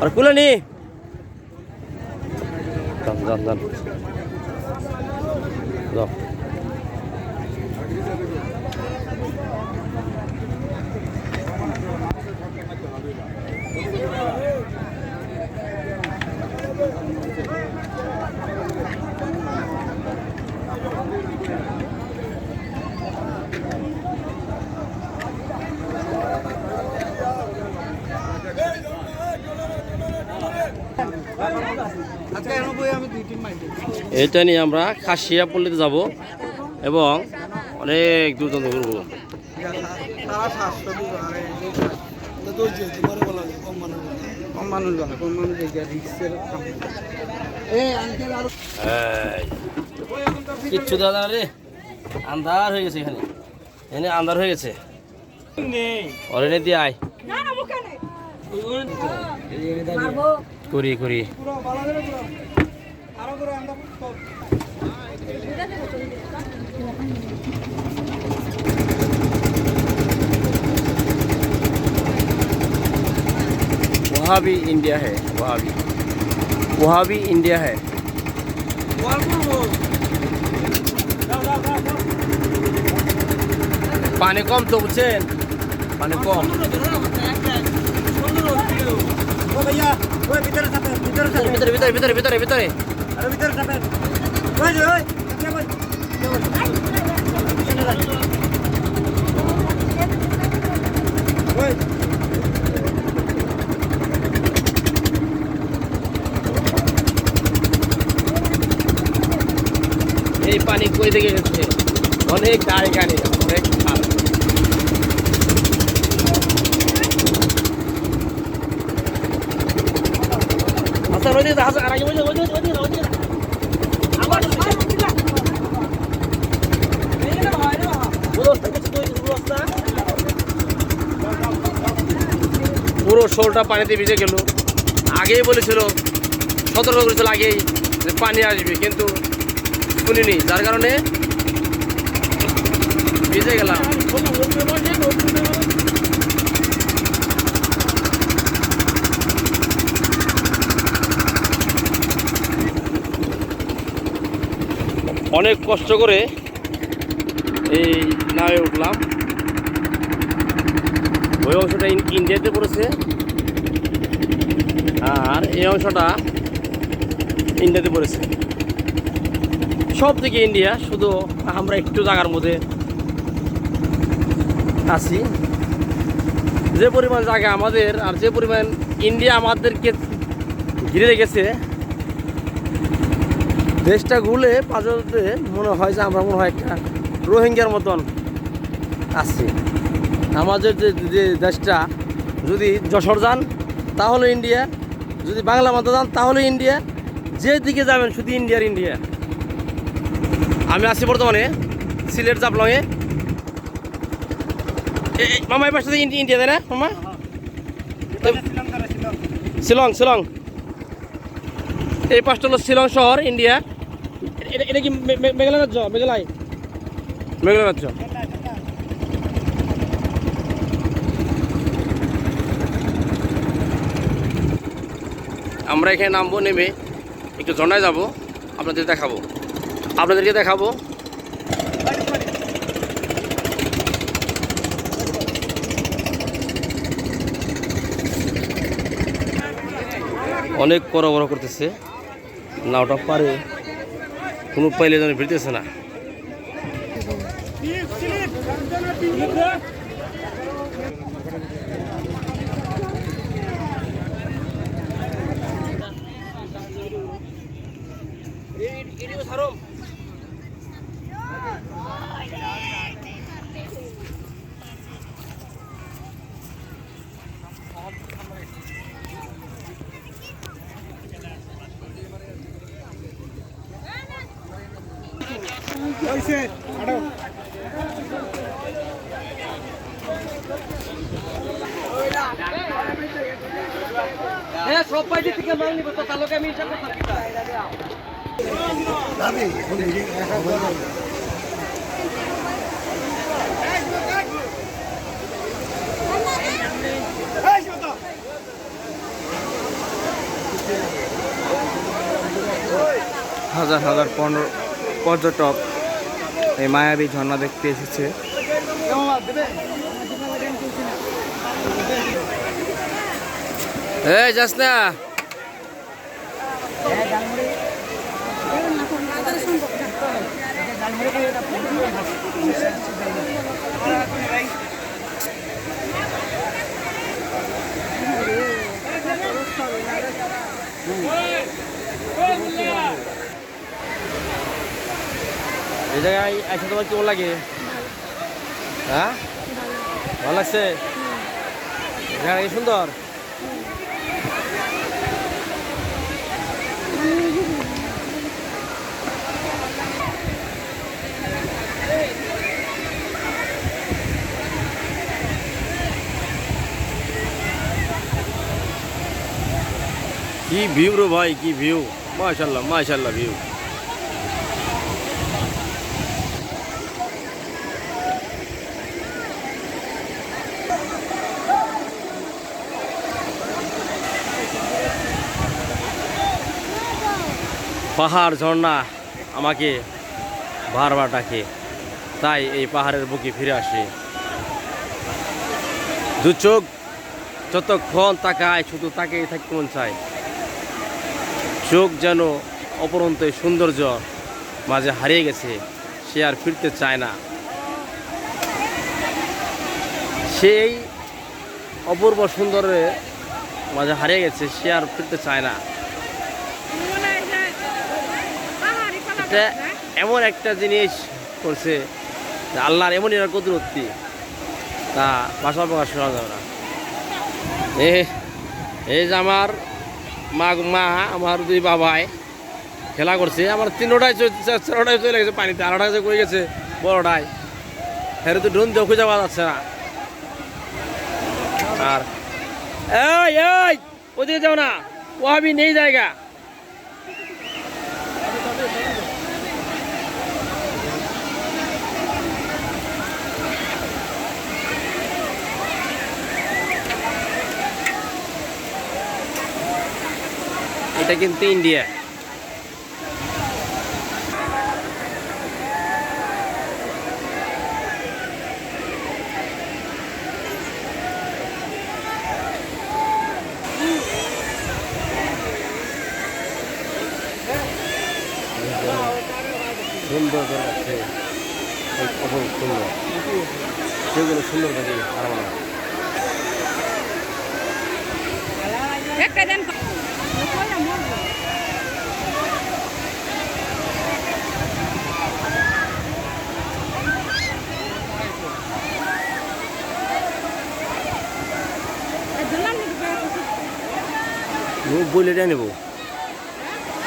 আর কুলে নি যান যান যান যাও। এটা নিয়ে আমরা খাসিয়া পল্লীতে যাব এবং অনেক দূর দূরান্ত ঘুরবো। কিচ্ছু দাদা রে, আন্ধার হয়ে গেছে এখানে, এখানে আন্ধার হয়ে গেছে। অরেনে দিয়ে আয় করি করি। वहाँ भी इंडिया है, वहाँ भी इंडिया है। पानी कम तो बुझছেন, पानी कम। भैया ওই ভিতরে যাবেন, ভিতরে ভিতরে ভিতরে ভিতরে ভিতরে ভিতরে আরে ভিতরে যাবেন। ওই ওই ওই এই পানি কই থেকে গেছে, অনেক গাড়ি গাড়ি অনেক খাল। আচ্ছা ওই দিকে আগে ওই দিকে ওই দিকে ওই দিকে ওই দিকে আমার পুরো শোলটা পানিতে ভিজে গেল। আগেই বলেছিল, সতর্ক করেছিল আগেই যে পানি আসবে, কিন্তু শুনিনি, যার কারণে ভিজে গেলাম। অনেক কষ্ট করে এই নামে উঠলাম। ওই অংশটা ইন্ডিয়াতে পড়েছে আর এই অংশটা ইন্ডিয়াতে পড়েছে। সব দিকে ইন্ডিয়া, শুধু আমরা একটু জায়গার মধ্যে আছি। যে পরিমাণ জায়গা আমাদের আর যে পরিমাণ ইন্ডিয়া আমাদেরকে ঘিরে রেখেছে, দেশটা ঘুরলে পাঁচতে মনে হয় যে আমরা মনে হয় একটা রোহিঙ্গার মতন আছি। আমাদের যে দেশটা, যদি যশোর যান তাহলে ইন্ডিয়া, যদি বাংলা মাথা যান তাহলে ইন্ডিয়া, যেদিকে যাবেন শুধু ইন্ডিয়ার ইন্ডিয়া। আমি আছি বর্তমানে সিলেট জাফলংয়ে। মামা এই পাশে ইন্ডিয়া তাই না মামা? শিলং, শিলং এই পাশটা হলো শিলং শহর, ইন্ডিয়া। এটা কি মেঘালয় রাজ্য? মেঘালয়, মেঘালয় রাজ্য। আমরা এখানে নামবো, নেমে একটু ঝর্ণায় যাবো, আপনাদেরকে দেখাবো। অনেক বড় করতেছে নাওটা, পারে কোনো পাইলে যেন ভিড়তেছে না। সব পাইতে থেকে মাল নিব তো তাহলে আমি হিসাব করতে হাজার হাজার পর্যটক এই মায়াবী ঝর্ণা দেখতে এসেছে। এই যাস না। এই জায়গায় এসে তোমার কেমন লাগে? হ্যাঁ, ভালো লাগছে? জায়গাটা কি সুন্দর? কি ভিউ রে ভাই, কি ভিউ! মাশাআল্লাহ মাশাআল্লাহ ভিউ। পাহাড় ঝর্ণা আমাকে বারবার ডাকে, তাই এই পাহাড়ের বুকে ফিরে আসি। দু চোখ যতক্ষণ তাকায় শুধু তাকেই থাকতে মন চায়। চোখ যেন অপরন্ত সৌন্দর্য মাঝে হারিয়ে গেছে, সে আর ফিরতে চায় না। সেই অপূর্ব সুন্দরের মাঝে হারিয়ে গেছে, সে আর ফিরতে চায় না। এটা এমন একটা জিনিস করছে, আল্লাহর এমনই একটা কুদরতি, তা ভাষা প্রকাশ করা যাবে না। এই যে আমার মা আমার দুই বাবাই খেলা করছে, আমার 3টায় 4টায় চলে গেছে পানিতে, 8টায় কই গেছে বড়টায়, হেরে তো ড্রোন দিয়ে খুঁজে পাওয়া যাচ্ছে না। আর এই এই ওদিকে যাও না, ওহাবি নেই জায়গা। এটা কিন্তু ইন্ডিয়া। সুন্দর আছে, অপরূপ সুন্দর, সেগুলো সুন্দর থাকে আরাম না। বলে নেবো।